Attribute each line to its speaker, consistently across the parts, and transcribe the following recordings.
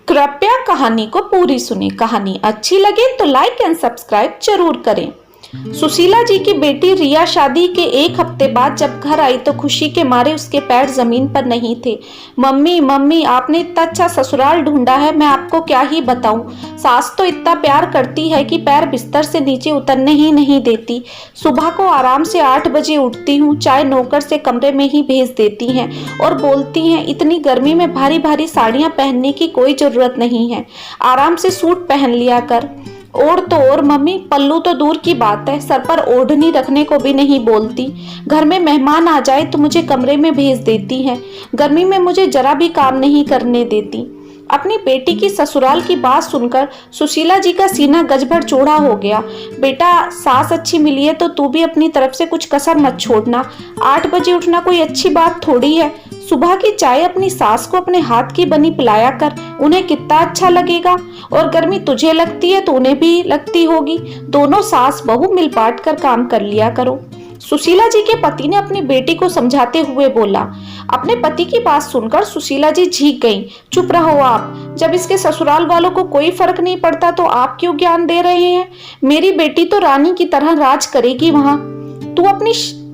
Speaker 1: कृपया कहानी को पूरी सुने। कहानी अच्छी लगे तो लाइक एंड सब्सक्राइब जरूर करें। सुशीला जी की बेटी रिया शादी के एक हफ्ते बाद जब घर आई तो खुशी के मारे उसके पैर जमीन पर नहीं थे। मम्मी मम्मी, आपने इतना अच्छा ससुराल ढूंढा है, मैं आपको क्या ही बताऊं। सास तो इतना प्यार करती है कि पैर बिस्तर से नीचे उतरने ही नहीं देती। सुबह को आराम से 8 बजे उठती हूँ, चाय नौकर से कमरे में ही भेज देती हैं और बोलती हैं इतनी गर्मी में भारी भारी साड़ियाँ पहनने की कोई जरूरत नहीं है, आराम से सूट पहन लिया कर। ओढ़ तो और मम्मी, पल्लू तो दूर की बात है, सर पर ओढ़नी रखने को भी नहीं बोलती। घर में मेहमान आ जाए तो मुझे कमरे में भेज देती हैं। गर्मी में मुझे जरा भी काम नहीं करने देती। अपनी बेटी की ससुराल की बात सुनकर सुशीला जी का सीना गजभर चौड़ा हो गया। बेटा, सास अच्छी मिली है तो तू भी अपनी तरफ से कुछ कसर मत छोड़ना। 8 बजे उठना कोई अच्छी बात थोड़ी है। सुबह की चाय अपनी सास को अपने हाथ की बनी पिलाया कर, उन्हें कितना अच्छा लगेगा। और गर्मी तुझे लगती है तो उन्हें भी लगती होगी। दोनों सास बहू मिल बांट कर काम कर लिया करो। सुशीला जी के पति ने अपनी बेटी को समझाते हुए बोला। अपने पति की बात सुनकर सुशीला जी झीक गईं। चुप रहो आप, जब इसके ससुराल वालों को कोई फर्क नहीं पड़ता तो आप क्यों ज्ञान दे रहे हैं। मेरी बेटी तो रानी की तरह राज करेगी वहां। तू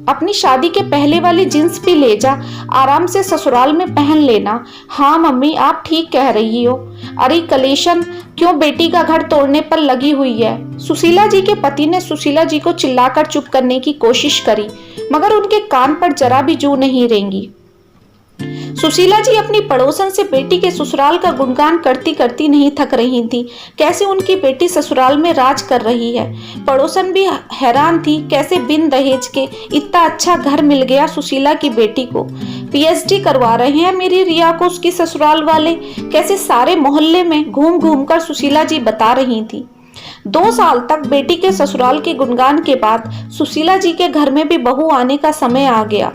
Speaker 1: अपनी शादी के पहले वाली जींस भी ले जा, आराम से ससुराल में पहन लेना। हाँ मम्मी, आप ठीक कह रही हो। अरे कलेशन, क्यों बेटी का घर तोड़ने पर लगी हुई है। सुशीला जी के पति ने सुशीला जी को चिल्लाकर चुप करने की कोशिश करी, मगर उनके कान पर जरा भी जू नहीं रेंगी। सुशीला जी अपनी पड़ोसन से बेटी के ससुराल का गुणगान करती करती नहीं थक रही थी। कैसे उनकी बेटी ससुराल में राज कर रही है। पड़ोसन भी हैरान थी, कैसे बिन दहेज के इतना अच्छा घर मिल गया सुशीला की बेटी को। पीएचडी करवा रहे हैं मेरी रिया को उसकी ससुराल वाले, कैसे सारे मोहल्ले में घूम घूम कर सुशीला जी बता रही थी। 2 साल तक बेटी के ससुराल के गुणगान के बाद सुशीला जी के घर में भी बहू आने का समय आ गया।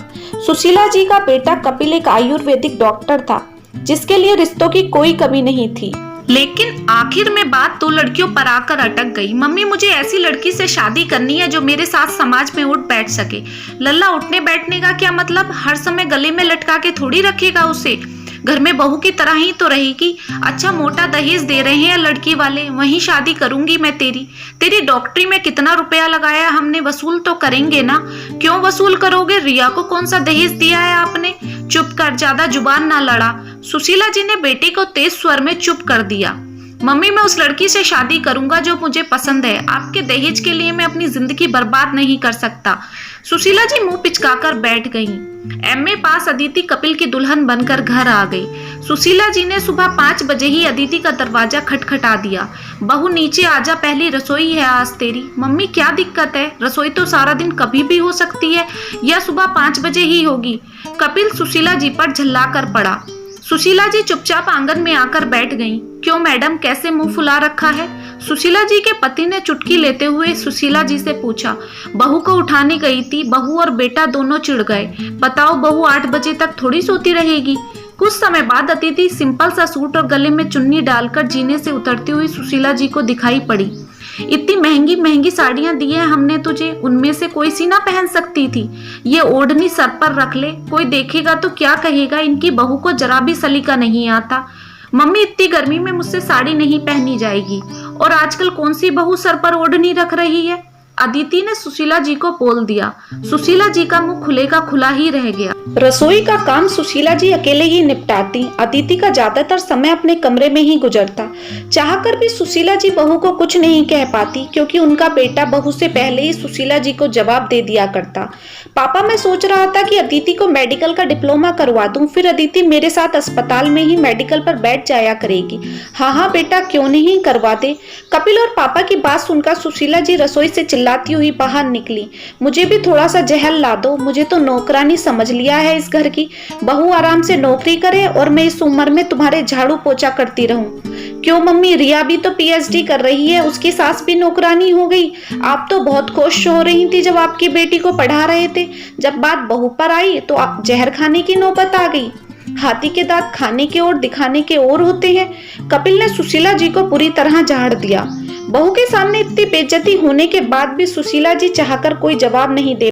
Speaker 1: सुशीला जी का बेटा कपिल एक आयुर्वेदिक डॉक्टर था, जिसके लिए रिश्तों की कोई कमी नहीं थी। लेकिन आखिर में बात 2 लड़कियों पर आकर अटक गई। मम्मी, मुझे ऐसी लड़की से शादी करनी है जो मेरे साथ समाज में उठ बैठ सके। लल्ला, उठने बैठने का क्या मतलब, हर समय गले में लटका के थोड़ी रखेगा उसे। घर में बहू की तरह ही तो रहेगी। अच्छा मोटा दहेज दे रहे हैं लड़की वाले, वहीं शादी करूंगी मैं। तेरी डॉक्टरी में कितना रुपया लगाया हमने, वसूल तो करेंगे ना। क्यों वसूल करोगे, रिया को कौन सा दहेज दिया है आपने। चुप कर, ज्यादा जुबान ना लड़ा। सुशीला जी ने बेटी को तेज स्वर में चुप कर दिया। मम्मी, मैं उस लड़की से शादी करूंगा जो मुझे पसंद है। आपके दहेज के लिए मैं अपनी जिंदगी बर्बाद नहीं कर सकता। सुशीला जी मुंह पिचकाकर बैठ गईं। एमए पास अदिति कपिल की दुल्हन बनकर घर आ गई। सुशीला जी ने सुबह 5 बजे ही अदिति का दरवाजा खटखटा दिया। बहू नीचे आजा, पहली रसोई है आज तेरी। मम्मी, क्या दिक्कत है, रसोई तो सारा दिन कभी भी हो सकती है या सुबह 5 बजे ही होगी। कपिल सुशीला जी पर झल्लाकर पड़ा। सुशीला जी चुपचाप आंगन में आकर बैठ गईं। क्यों मैडम, कैसे मुंह फुला रखा है। सुशीला जी के पति ने चुटकी लेते हुए सुशीला जी से पूछा। बहू को उठाने गई थी, बहू और बेटा दोनों चिढ़ गए। बताओ, बहू 8 बजे तक थोड़ी सोती रहेगी। कुछ समय बाद अदिति सिंपल सा सूट और गले में चुन्नी डालकर जीने से उतरती हुई सुशीला जी को दिखाई पड़ी। इतनी महंगी महंगी साड़ियां दी है हमने तुझे, उनमें से कोई सी ना पहन सकती थी। ये ओढ़नी सर पर रख ले, कोई देखेगा तो क्या कहेगा, इनकी बहू को जरा भी सलीका नहीं आता। मम्मी, इतनी गर्मी में मुझसे साड़ी नहीं पहनी जाएगी। और आजकल कौन सी बहू सर पर ओढ़नी रख रही है। अदिति ने सुशीला जी को बोल दिया। सुशीला जी का मुंह खुले का खुला ही रह गया। रसोई का काम सुशीला जी अकेले ही निपटाती। अदिति का ज्यादातर समय अपने कमरे में ही गुजरता। चाहकर भी सुशीला जी बहू को कुछ नहीं कह पाती, क्योंकि उनका बेटा बहू से पहले ही सुशीला जी को जवाब दे दिया करता। पापा, मैं सोच रहा था कि अदिति को मेडिकल का डिप्लोमा करवा दूं, फिर अदिति मेरे साथ अस्पताल में ही मेडिकल पर बैठ जाया करेगी। हाँ हाँ बेटा, क्यों नहीं, करवा दे। कपिल और पापा की बात सुनकर सुशीला जी रसोई से चिल्लाती हुई बाहर निकली। मुझे भी थोड़ा सा जहर ला दो, मुझे तो नौकरानी समझ लिया है इस घर की। बहू आराम से नौकरी करे और मैं इस उम्र में तुम्हारे झाड़ू पोछा करती रहूं। क्यों मम्मी, रिया भी तो पीएचडी कर रही है, उसकी सास भी नौकरानी हो गई। आप तो बहुत खुश हो रही थी जब आपकी बेटी को पढ़ा रहे थे। जब बात बहू पर आई तो आप जहर खाने की नौबत आ गई। हाथी के दांत खाने के और दिखाने के और होते हैं। कपिल ने सुशीला जी को पूरी तरह झाड़ दिया। बहू के सामने इतनी बेइज्जती होने के बाद भी सुशीला जी चाहकर कोई जवाब नहीं दे